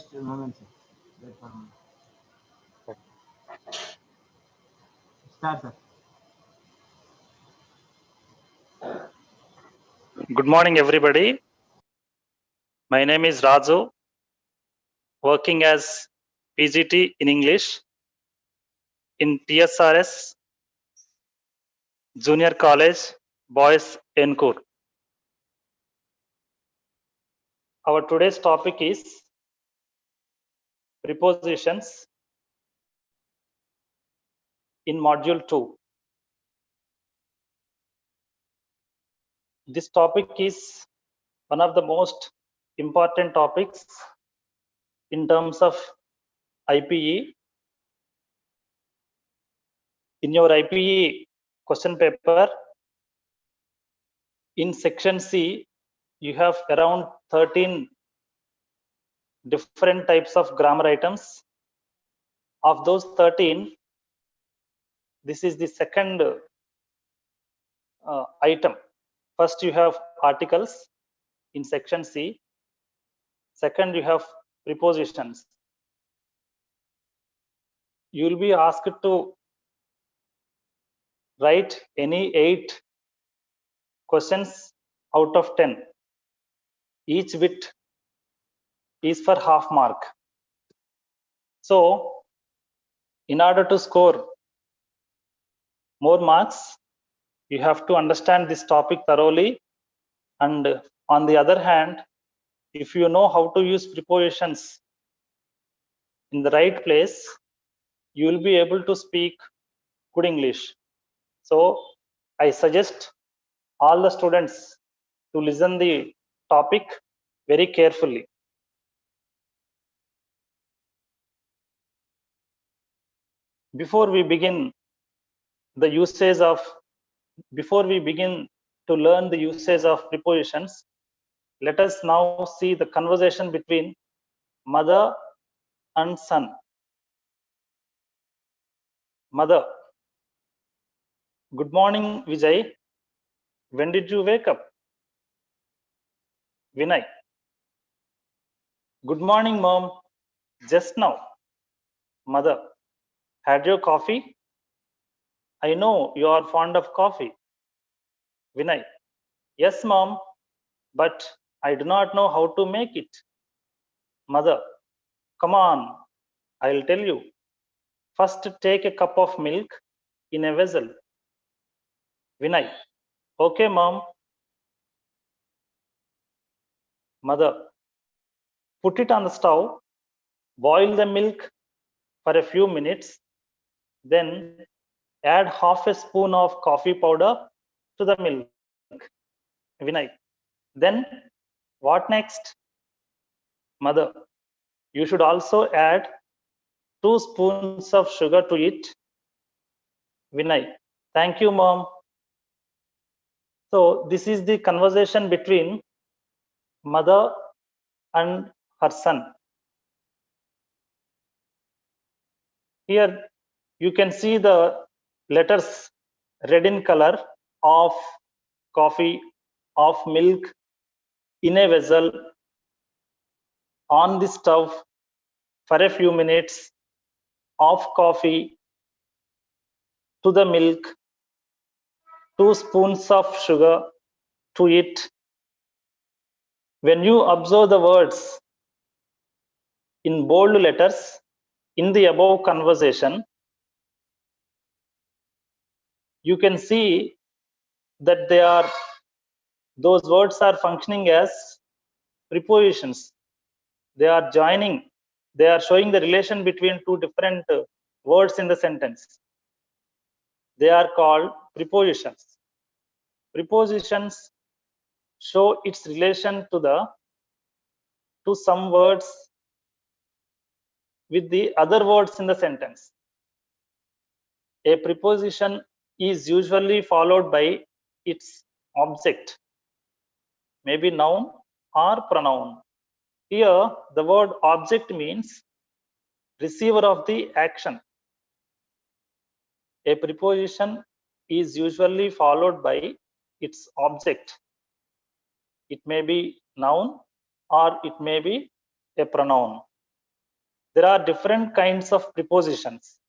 Just a moment, sir. Wait for me. Start, sir. Good morning, everybody. My name is Raju, working as PGT in English in Tsrjc Junior College, Boys, Enkoor. Our today's topic is prepositions in Module 2. This topic is one of the most important topics in terms of IPE. In your IPE question paper, in section C, you have around 13 different types of grammar items. Of those 13, this is the second item. First, you have articles in section C. Second, you have prepositions. You will be asked to write any 8 questions out of 10. Each bit is for half mark. So, in order to score more marks, you have to understand this topic thoroughly. And on the other hand, if you know how to use prepositions in the right place, you will be able to speak good English. So I suggest all the students to listen the topic very carefully. Before we begin to learn the usage of prepositions, let us now see the conversation between mother and son. Mother: good morning, Vijay. When did you wake up? Vinay: good morning, mom. Just now. Mother: had your coffee? I know you are fond of coffee. Vinay: yes, mom, but I do not know how to make it. Mother: come on, I'll tell you. First, take a cup of milk in a vessel. Vinay: okay, mom. Mother: put it on the stove, boil the milk for a few minutes, then add half a spoon of coffee powder to the milk. Vinay: then what next? Mother: you should also add 2 spoons of sugar to it. Vinay: thank you, mom. So this is the conversation between mother and her son. Here you can see the letters red in color of coffee, of milk in a vessel on the stove for a few minutes, of coffee to the milk, 2 spoons of sugar to it. When you observe the words in bold letters in the above conversation, you can see that those words are functioning as prepositions. They are joining, they are showing the relation between 2 different words in the sentence. They are called prepositions. Prepositions show its relation to some words with the other words in the sentence. A preposition is usually followed by its object, maybe noun or pronoun. Here, the word object means receiver of the action. A preposition is usually followed by its object. It may be noun or it may be a pronoun. there are different kinds of prepositions.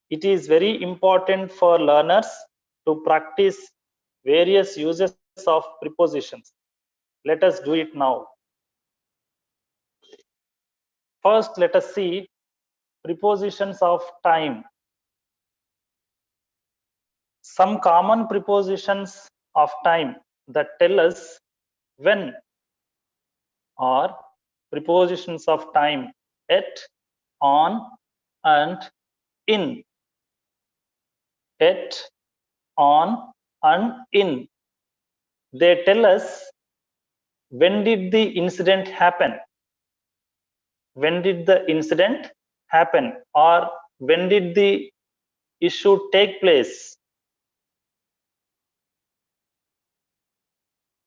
It is very important for learners to practice various uses of prepositions. Let us do it now. First, let us see prepositions of time. Some common prepositions of time that tell us when are prepositions of time at, on, and in. At, on, and in. They tell us when did the incident happen. When did the incident happen, or when did the issue take place?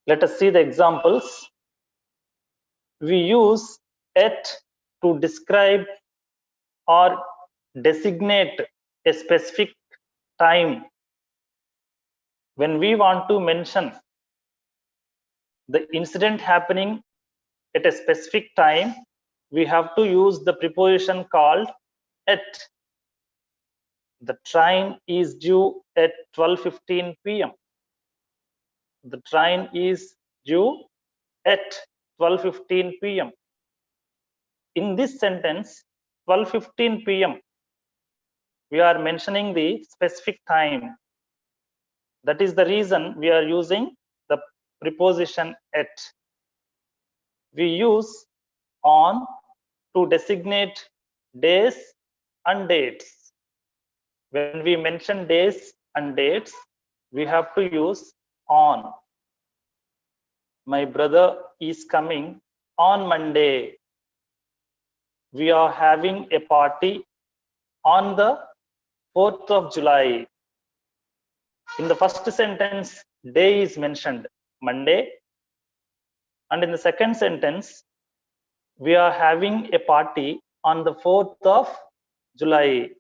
Let us see the examples. We use at to describe or designate a specific time. When we want to mention the incident happening at a specific time, we have to use the preposition called at. The train is due at 12:15 p.m. The train is due at 12:15 p.m. In this sentence, 12:15 p.m., we are mentioning the specific time. That is the reason we are using the preposition at. We use on to designate days and dates. When we mention days and dates, we have to use on. My brother is coming on Monday. We are having a party on the 4th of July. In the first sentence, day is mentioned, Monday. And in the second sentence, we are having a party on the 4th of July.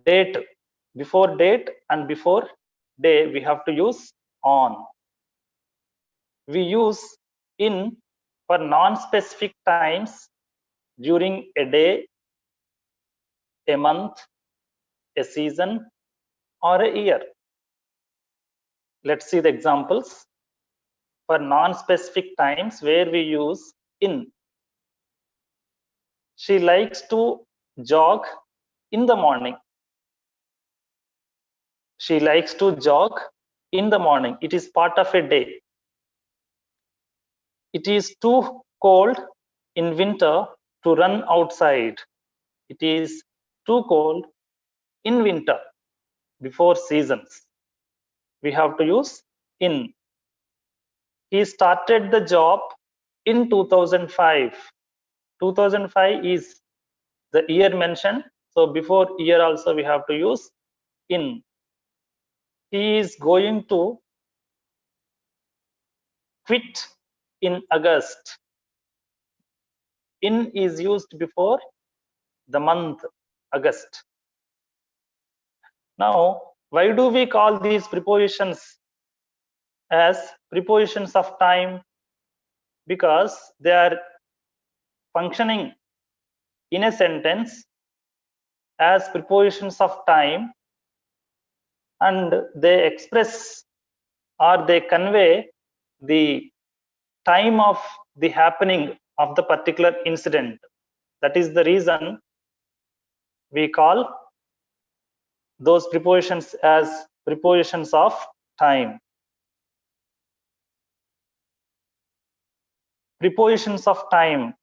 Date, before date and before day, we have to use on. We use in for non-specific times during a day, a month, a season, or a year. Let's see the examples. For non-specific times where we use in. She likes to jog in the morning. She likes to jog in the morning. It is part of a day. It is too cold in winter to run outside. It is too cold in winter, before seasons. We have to use in. He started the job in 2005. 2005 is the year mentioned. So before year also we have to use in. He is going to quit in August. In is used before the month August. Now, why do we call these prepositions as prepositions of time? Because they are functioning in a sentence as prepositions of time, and they express or they convey the time of the happening of the particular incident. That is the reason we call those prepositions as prepositions of time. Prepositions of time.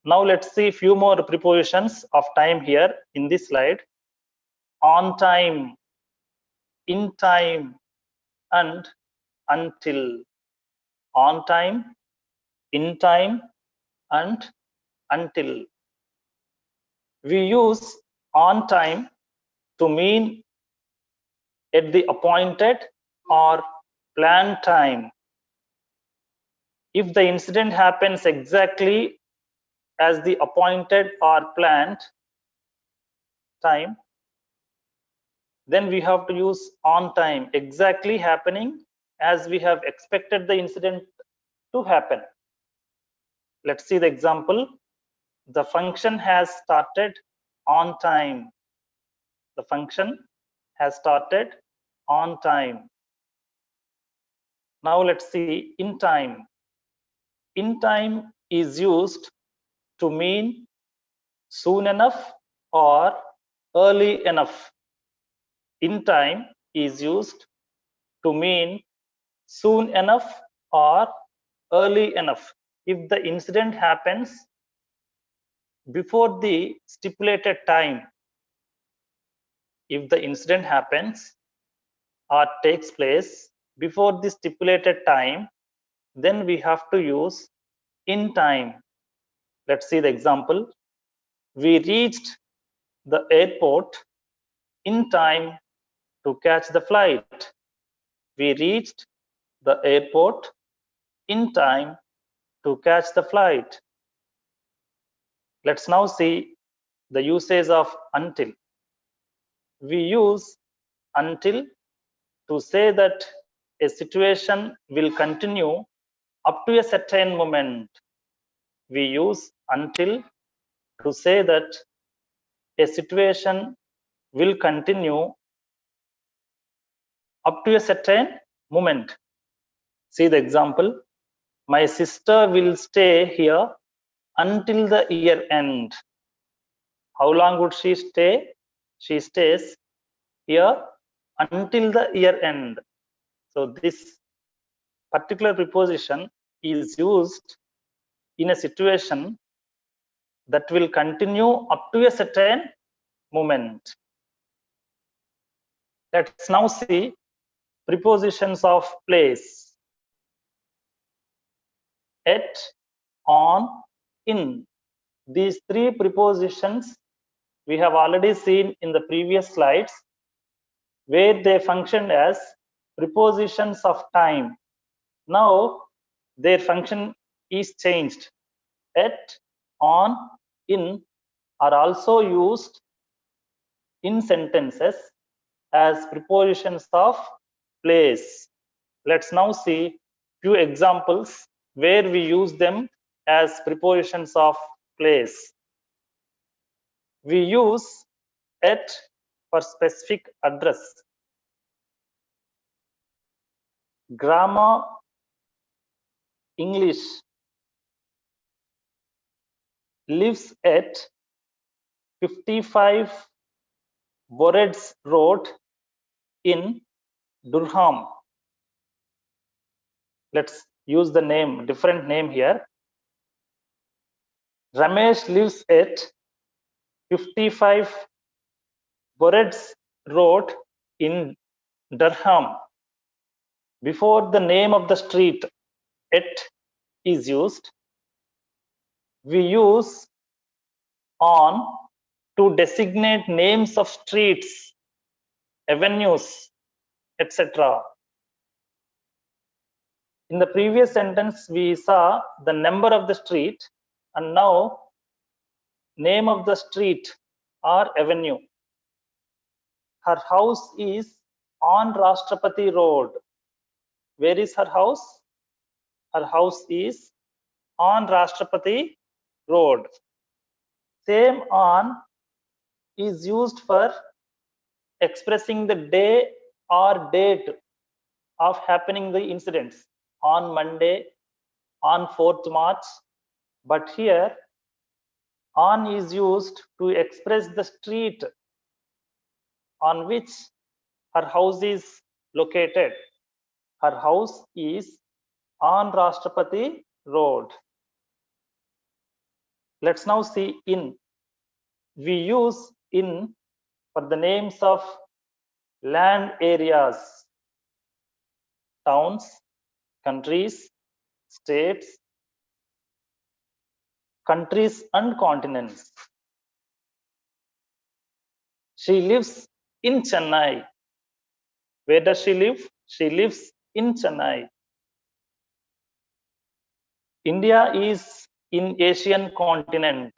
Now let's see a few more prepositions of time here in this slide. On time, in time, and until. On time, in time, and until. We use on time to mean at the appointed or planned time. If the incident happens exactly as the appointed or planned time, then we have to use on time, exactly happening as we have expected the incident to happen. Let's see the example. The function has started on time. The function has started on time. Now let's see in time. In time is used to mean soon enough or early enough. In time is used to mean soon enough or early enough. If the incident happens before the stipulated time, if the incident happens or takes place before the stipulated time, then we have to use in time. Let's see the example. We reached the airport in time to catch the flight. We reached the airport in time to catch the flight. Let's now see the usage of until. We use until to say that a situation will continue up to a certain moment. We use until to say that a situation will continue up to a certain moment. See the example. My sister will stay here until the year end. How long would she stay? She stays here until the year end. So this particular preposition is used in a situation that will continue up to a certain moment. Let's now see prepositions of place. At, on, in. These three prepositions we have already seen in the previous slides, where they functioned as prepositions of time. Now their function is changed. At, on, in are also used in sentences as prepositions of place. Let's now see few examples where we use them as prepositions of place. We use at for specific address. Grammar English lives at 55 Boreds Road in Durham. Let's use the name, different name here. Ramesh lives at 55 Boreds Road in Durham. Before the name of the street, at is used. We use on to designate names of streets, avenues, etc. In the previous sentence, we saw the number of the street, and now name of the street or avenue. Her house is on Rashtrapati Road. Where is her house? Her house is on Rashtrapati Road. Same on is used for expressing the day or date of happening the incidents on Monday, on 4th March. But here on is used to express the street on which her house is located. Her house is on Rashtrapati Road. Let's now see in. We use in for the names of land areas, towns, countries, states, countries and continents. She lives in Chennai. Where does she live? She lives in Chennai. India is in Asian continent.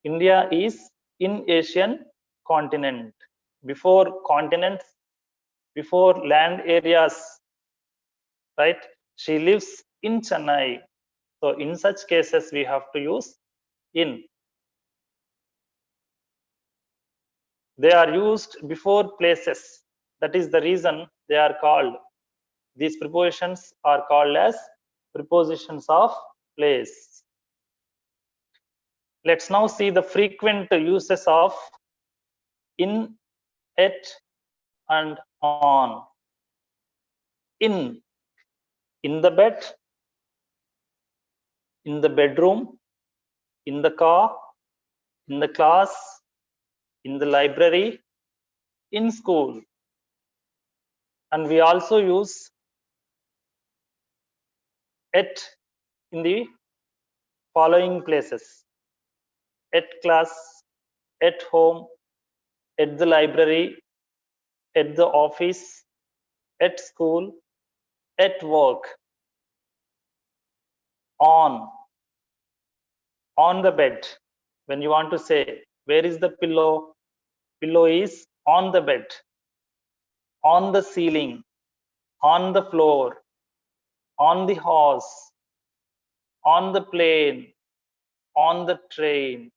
India is in Asian continent. Before continents, before land areas, right? She lives in Chennai. So in such cases, we have to use in. They are used before places. That is the reason they are called, these prepositions are called as prepositions of place. Let's now see the frequent uses of in, at, and on. In the bed, in the bedroom, in the car, in the class, in the library, in school. And we also use at in the following places: at class, at home, at the library, at the office, at school, at work. On the bed, when you want to say where is the pillow, pillow is on the bed. On the ceiling, on the floor, on the horse, on the plane, on the train.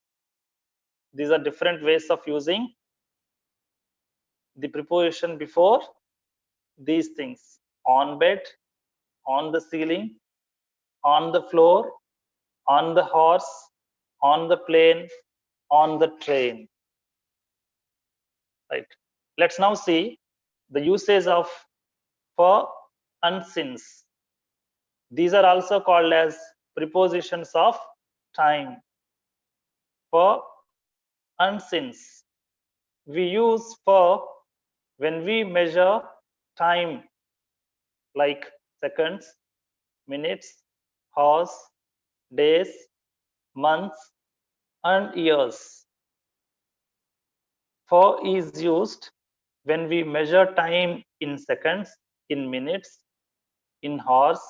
These are different ways of using the preposition before these things: on bed, on the ceiling, on the floor, on the horse, on the plane, on the train. Right. Let's now see the usage of for and since. These are also called as prepositions of time. For and since. We use for when we measure time, like seconds, minutes, hours, days, months, and years. For is used when we measure time in seconds, in minutes, in hours,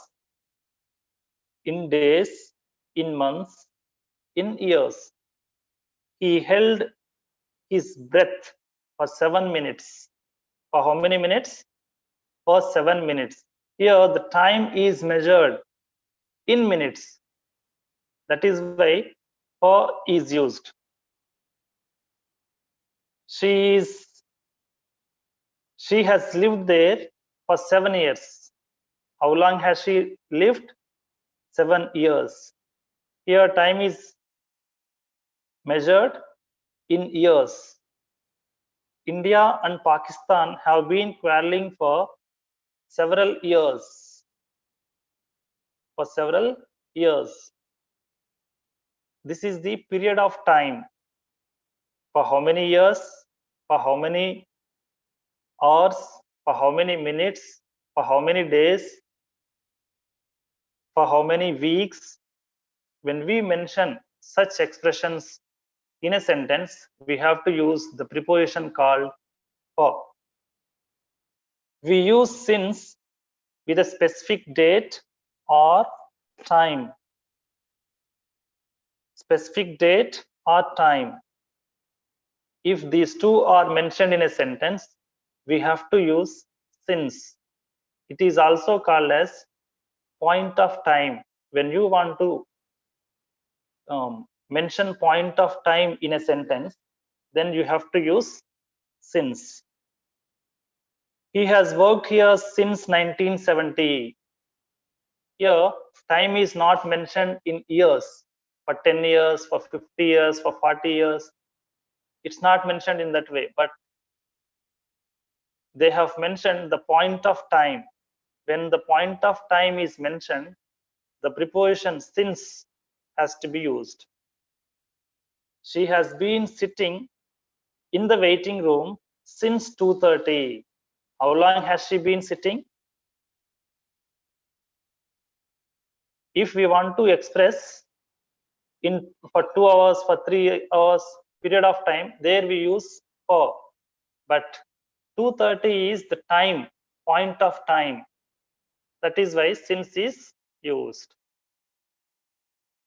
in days, in months, in years. He held his breath for 7 minutes. For how many minutes? For 7 minutes. Here the time is measured in minutes. That is why for is used. She has lived there for 7 years. How long has she lived? 7 years. Here time is measured in years. India and Pakistan have been quarreling for several years. For several years. This is the period of time. For how many years? For how many hours? For how many minutes? For how many days? For how many weeks? When we mention such expressions in a sentence, we have to use the preposition called for. We use since with a specific date or time. Specific date or time. If these two are mentioned in a sentence, we have to use since. It is also called as point of time. When you want to mention point of time in a sentence, then you have to use since. He has worked here since 1970. Here, time is not mentioned in years, for 10 years, for 50 years, for 40 years. It's not mentioned in that way, but they have mentioned the point of time. When the point of time is mentioned, the preposition since has to be used. She has been sitting in the waiting room since 2:30. How long has she been sitting? If we want to express in for 2 hours, for 3 hours period of time, there we use for. But 2:30 is the time, point of time. That is why since is used.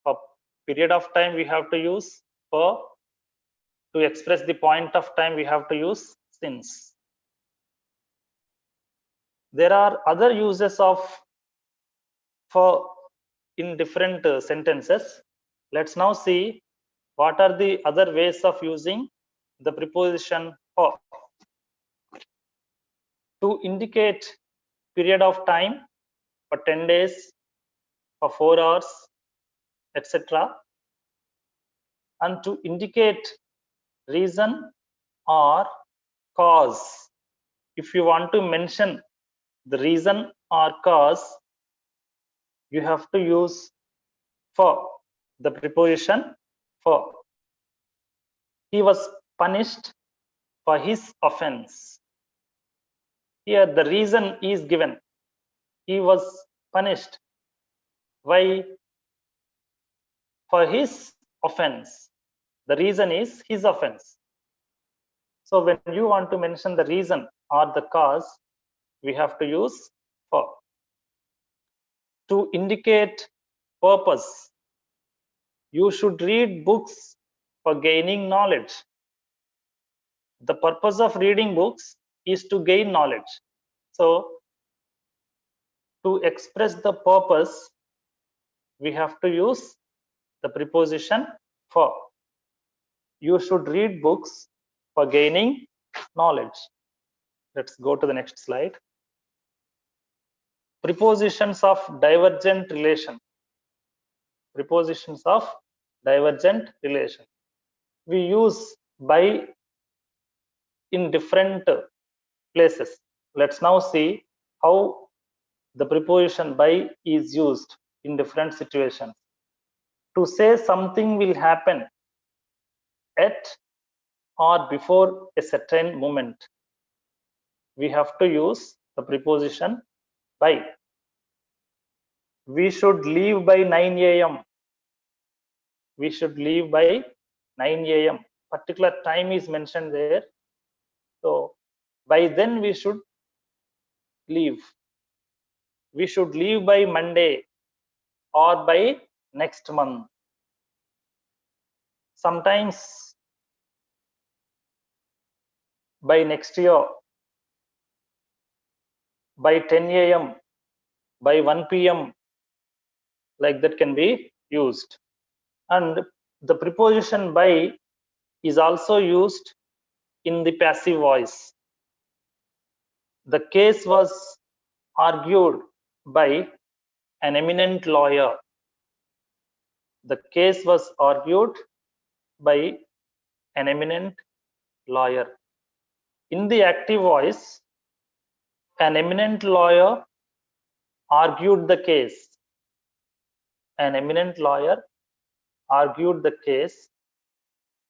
For period of time, we have to use for. To express the point of time, we have to use since. There are other uses of for in different sentences. Let's now see what are the other ways of using the preposition for. To indicate period of time for 10 days, for 4 hours, etc. And to indicate reason or cause. If you want to mention the reason or cause, you have to use for, the preposition for. He was punished for his offense. Here the reason is given. He was punished. Why? For his offense. The reason is his offense. So when you want to mention the reason or the cause, we have to use for. To indicate purpose, you should read books for gaining knowledge. The purpose of reading books is to gain knowledge. So to express the purpose, we have to use the preposition for. You should read books for gaining knowledge. Let's go to the next slide. Prepositions of divergent relation. Prepositions of divergent relation. We use by in different places. Let's now see how the preposition by is used in different situations. To say something will happen at or before a certain moment, we have to use the preposition by. We should leave by 9 a.m. We should leave by 9 a.m. Particular time is mentioned there. So by then we should leave. We should leave by Monday or by next month. Sometimes by next year, by 10 a.m., by 1 p.m., like that can be used. And the preposition by is also used in the passive voice. The case was argued by an eminent lawyer. The case was argued by an eminent lawyer. In the active voice, an eminent lawyer argued the case. An eminent lawyer argued the case.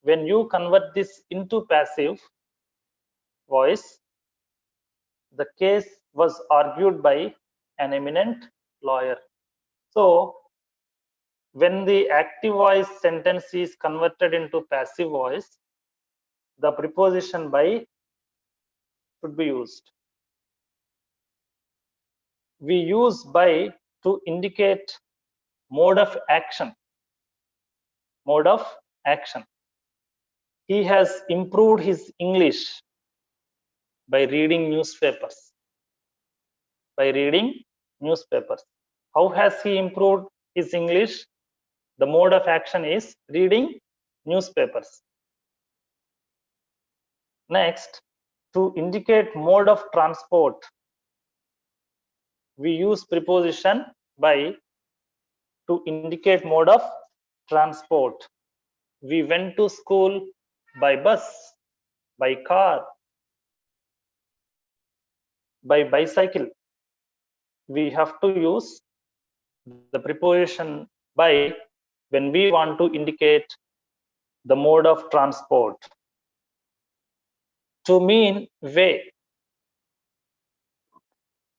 When you convert this into passive voice, the case was argued by an eminent lawyer. So when the active voice sentence is converted into passive voice, the preposition by should be used. We use by to indicate mode of action. Mode of action. He has improved his English by reading newspapers. By reading newspapers. How has he improved his English? The mode of action is reading newspapers. Next, to indicate mode of transport, we use preposition by to indicate mode of transport. We went to school by bus, by car, by bicycle. We have to use the preposition by when we want to indicate the mode of transport. To mean way,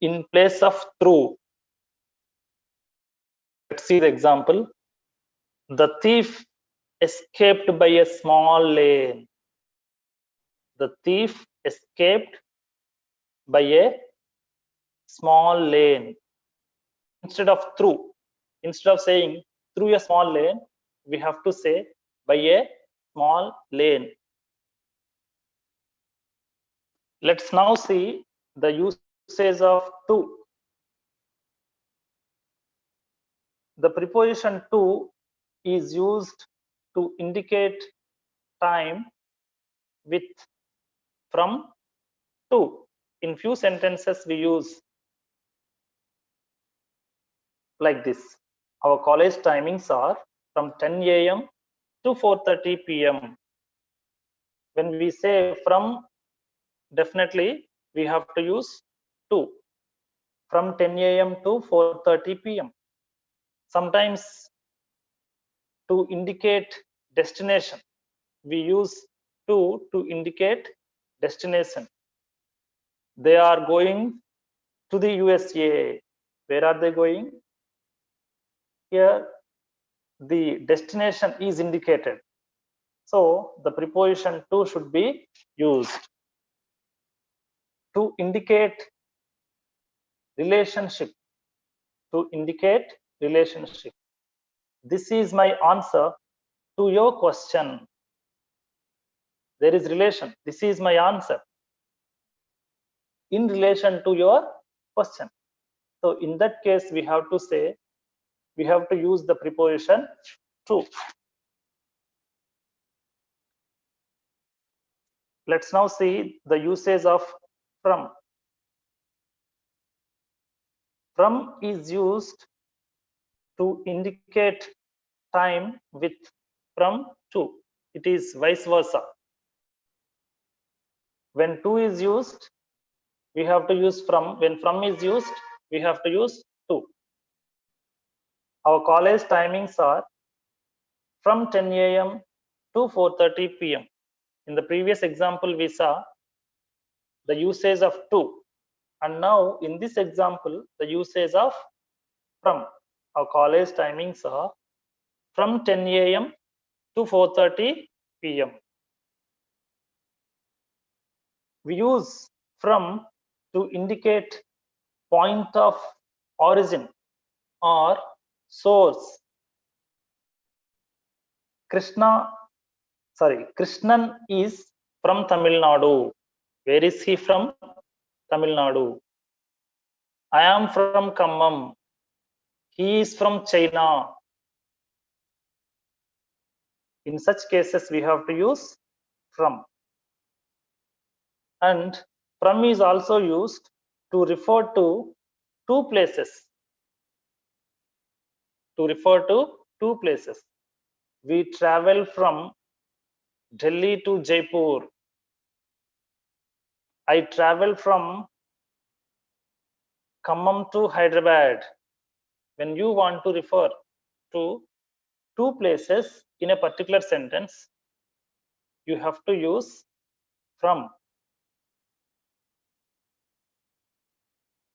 in place of through. Let's see the example. The thief escaped by a small lane. The thief escaped by a small lane. Instead of through, instead of saying through a small lane, we have to say by a small lane. Let's now see the usage of to. The preposition to is used to indicate time with from to. In few sentences we use like this. Our college timings are from 10 a.m. to 4:30 p.m. When we say from, definitely we have to use to. From 10 a.m. to 4:30 p.m. Sometimes to indicate destination, we use to indicate destination. They are going to the USA. Where are they going? Here the destination is indicated. So the preposition to should be used to indicate relationship. To indicate relationship. This is my answer to your question. There is relation. This is my answer in relation to your question. So in that case, we have to say, we have to use the preposition to. Let's now see the usage of from. From is used to indicate time with from to. It is vice versa. When to is used, we have to use from. When from is used, we have to use to. Our college timings are from 10 a.m. to 4:30 p.m. In the previous example, we saw the usage of to, and now in this example, the usage of from. Our college timings are from 10 a.m. to 4:30 p.m. We use from to indicate point of origin or source. Krishnan is from Tamil Nadu. Where is he from? Tamil Nadu. I am from Khammam. He is from China. In such cases, we have to use from. And from is also used to refer to two places. To refer to two places. We travel from Delhi to Jaipur. I travel from Khammam to Hyderabad. When you want to refer to two places in a particular sentence, you have to use from.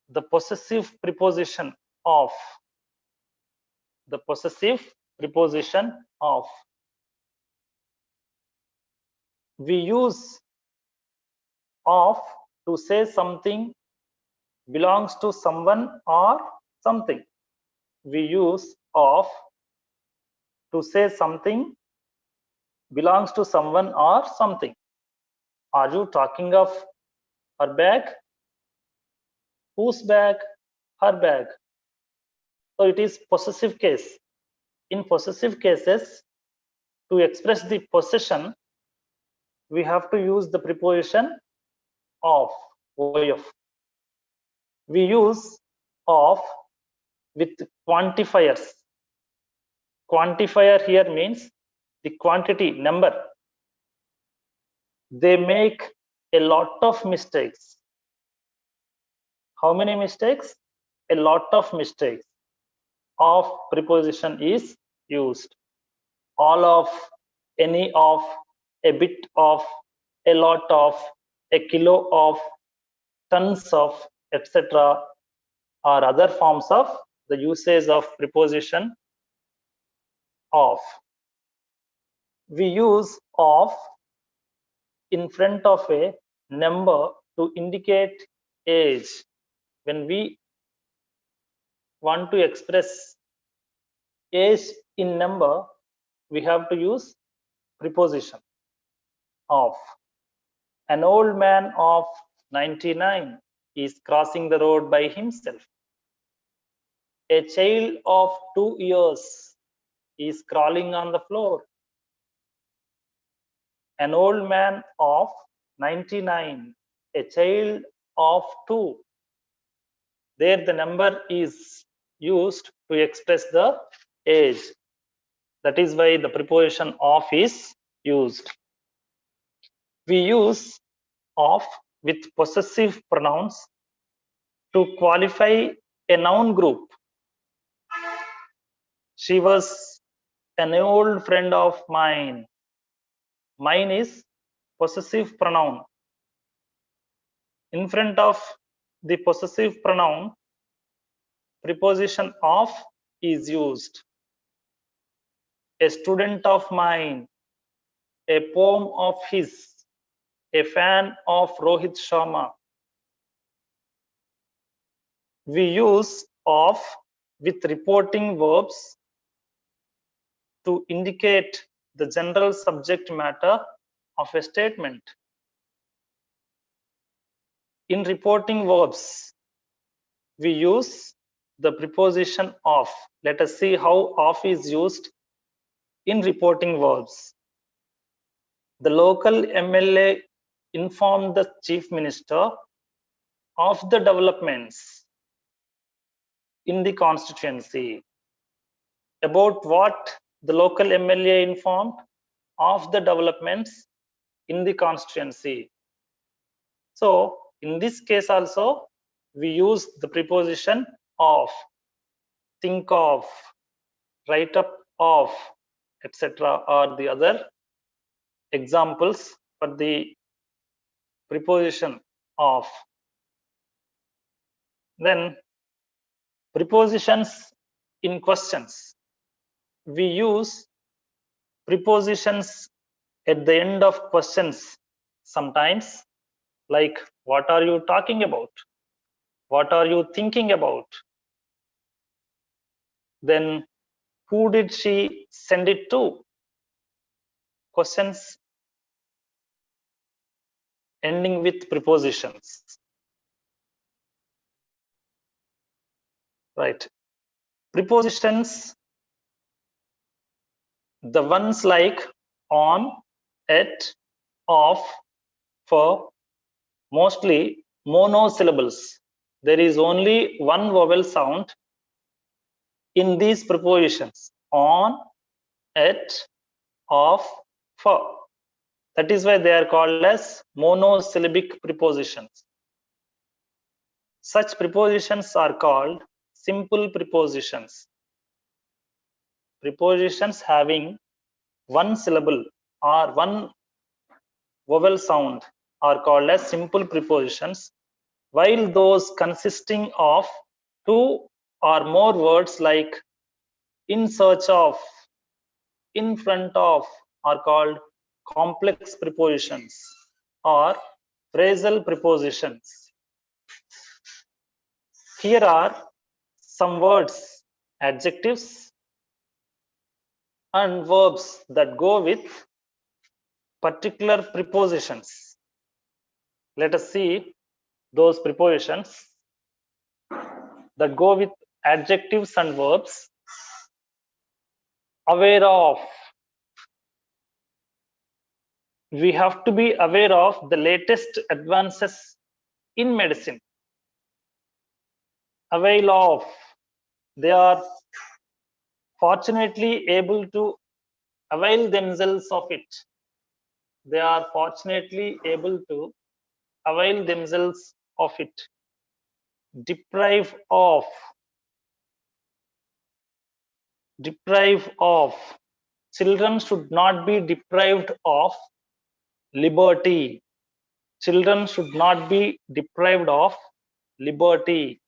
The possessive preposition of. The possessive preposition of. We use of to say something belongs to someone or something. We use of to say something belongs to someone or something. Are you talking of her bag? Whose bag? Her bag. So it is possessive case. In possessive cases, to express the possession, we have to use the preposition of, of. We use of with quantifiers. Quantifier here means the quantity, number. They make a lot of mistakes. How many mistakes? A lot of mistakes. Of preposition is used. All of, any of, a bit of, a lot of, a kilo of, tons of, etc. are other forms of the usage of preposition of. We use of in front of a number to indicate age. When we want to express age in number, we have to use preposition of. An old man of 99 is crossing the road by himself. A child of 2 years is crawling on the floor. An old man of 99, a child of 2. There the number is used to express the age. That is why the preposition of is used. We use of with possessive pronouns to qualify a noun group. She was an old friend of mine. Mine is possessive pronoun. In front of the possessive pronoun, preposition of is used. A student of mine, a poem of his, a fan of Rohit Sharma. We use of with reporting verbs to indicate the general subject matter of a statement. In reporting verbs, we use the preposition of. Let us see how of is used in reporting verbs. The local MLA informed the chief minister of the developments in the constituency. About what the local MLA informed? Of the developments in the constituency. So in this case also we use the preposition of. Think of, write up of, etc. are the other examples for the preposition of. Then prepositions in questions. We use prepositions at the end of questions sometimes, like what are you talking about? What are you thinking about? Then who did she send it to? Questions ending with prepositions. Right. Prepositions, the ones like on, at, of, for, mostly monosyllables. There is only one vowel sound in these prepositions: on, at, of, for. That is why they are called as monosyllabic prepositions. Such prepositions are called simple prepositions. Prepositions having one syllable or one vowel sound are called as simple prepositions, while those consisting of two or more words like in search of, in front of are called complex prepositions or phrasal prepositions. Here are some words, adjectives and verbs that go with particular prepositions. Let us see those prepositions that go with adjectives and verbs. Aware of. We have to be aware of the latest advances in medicine. Avail of. They are fortunately able to avail themselves of it. They are fortunately able to avail themselves of it. Deprive of. Deprive of. Children should not be deprived of liberty. Children should not be deprived of liberty.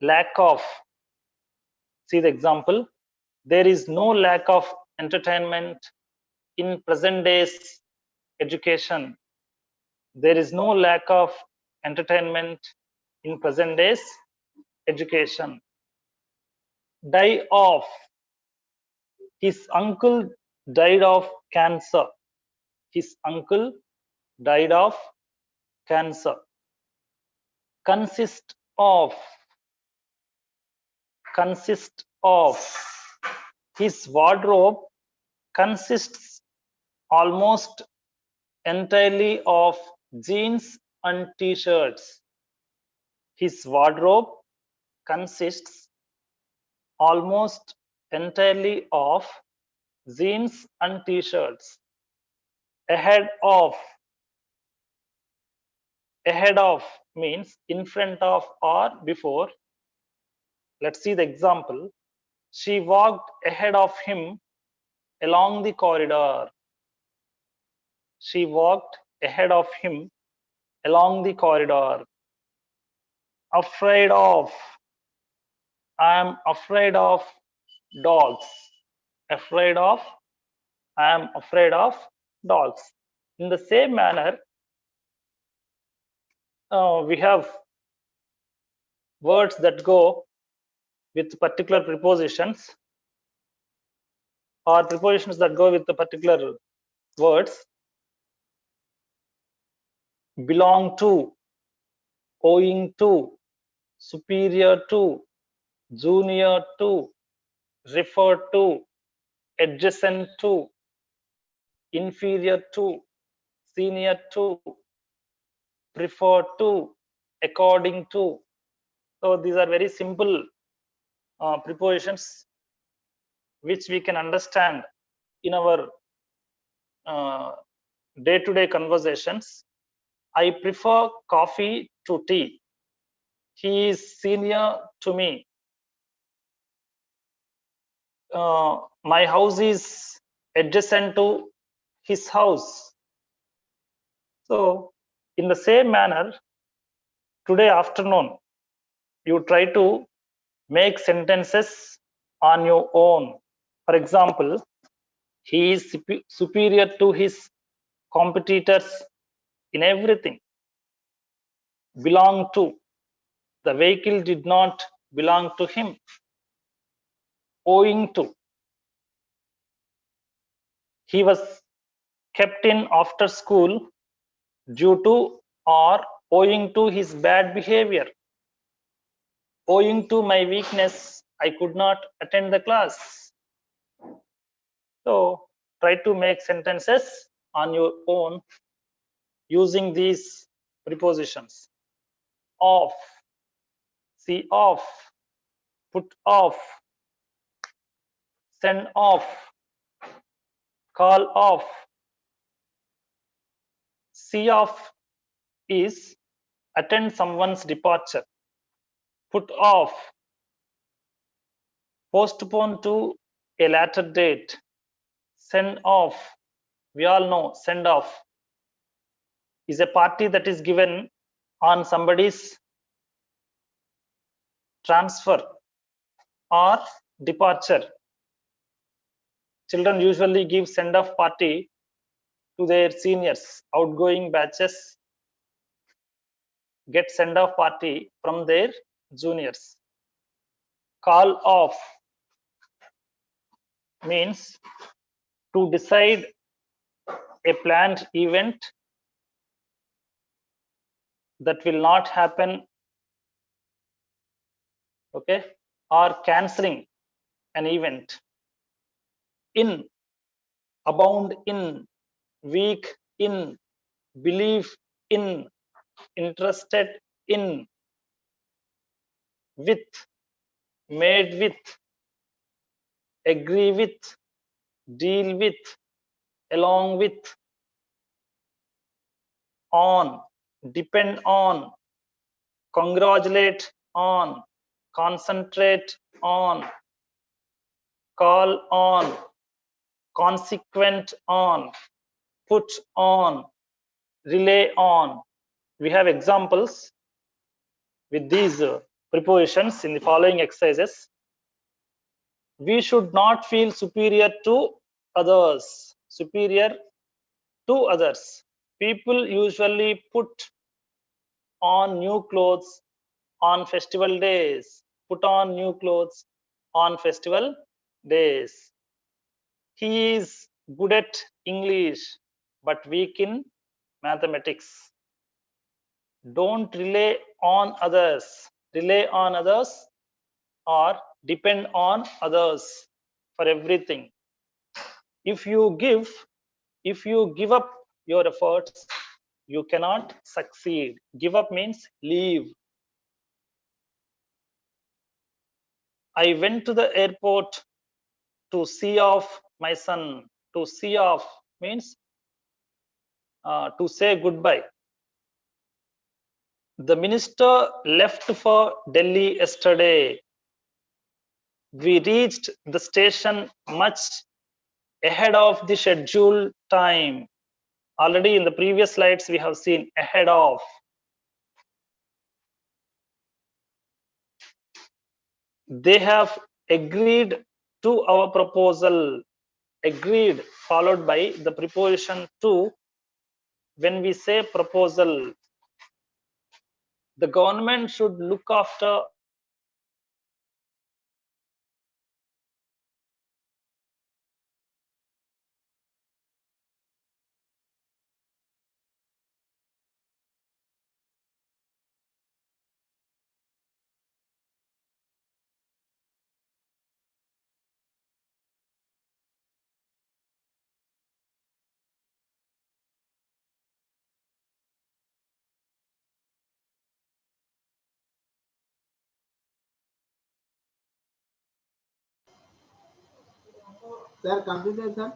Lack of. See the example. There is no lack of entertainment in present day's education. There is no lack of entertainment in present day's education. Die of. His uncle died of cancer. His uncle died of cancer. Consist of. Consist of. His wardrobe consists almost entirely of jeans and t-shirts. His wardrobe consists almost entirely of jeans and t-shirts. Ahead of means in front of or before. Let's see the example. She walked ahead of him along the corridor. She walked ahead of him along the corridor. Afraid of. I am afraid of dogs. Afraid of. I am afraid of dogs. In the same manner, we have words that go with particular prepositions or prepositions that go with the particular words. Belong to, owing to, superior to, junior to, refer to, adjacent to, inferior to, senior to, prefer to, according to. So these are very simple prepositions which we can understand in our day-to-day conversations. I prefer coffee to tea. He is senior to me. My house is adjacent to his house. So in the same manner, today afternoon, you try to make sentences on your own. For example, he is superior to his competitors in everything. Belong to. The vehicle did not belong to him. Owing to. He was kept in after school due to or owing to his bad behavior. Owing to my weakness, I could not attend the class. So try to make sentences on your own using these prepositions. Off, see off, put off, send off, call off. See off is attend someone's departure. Put off, postpone to a later date. Send off, we all know send off is a party that is given on somebody's transfer or departure. Children usually give send off party to their seniors. Outgoing batches get send off party from their juniors. Call off means to decide a planned event that will not happen, okay, or canceling an event. In, abound in, weak in, believe in, interested in, with, made with, agree with, deal with, along with, on, depend on, congratulate on, concentrate on, call on, consequent on, put on, rely on. We have examples with these prepositions in the following exercises. We should not feel superior to others. Superior to others. People usually put on new clothes on festival days. Put on new clothes on festival days. He is good at English but weak in mathematics. Don't rely on others. Rely on others or depend on others for everything. If you give up your efforts, you cannot succeed. Give up means leave. I went to the airport to see off my son. To see off means to say goodbye. The minister left for Delhi yesterday. We reached the station much ahead of the scheduled time. Already in the previous slides, we have seen ahead of. They have agreed to our proposal. Agreed followed by the preposition to. When we say proposal, the government should look after Sir, completed, sir.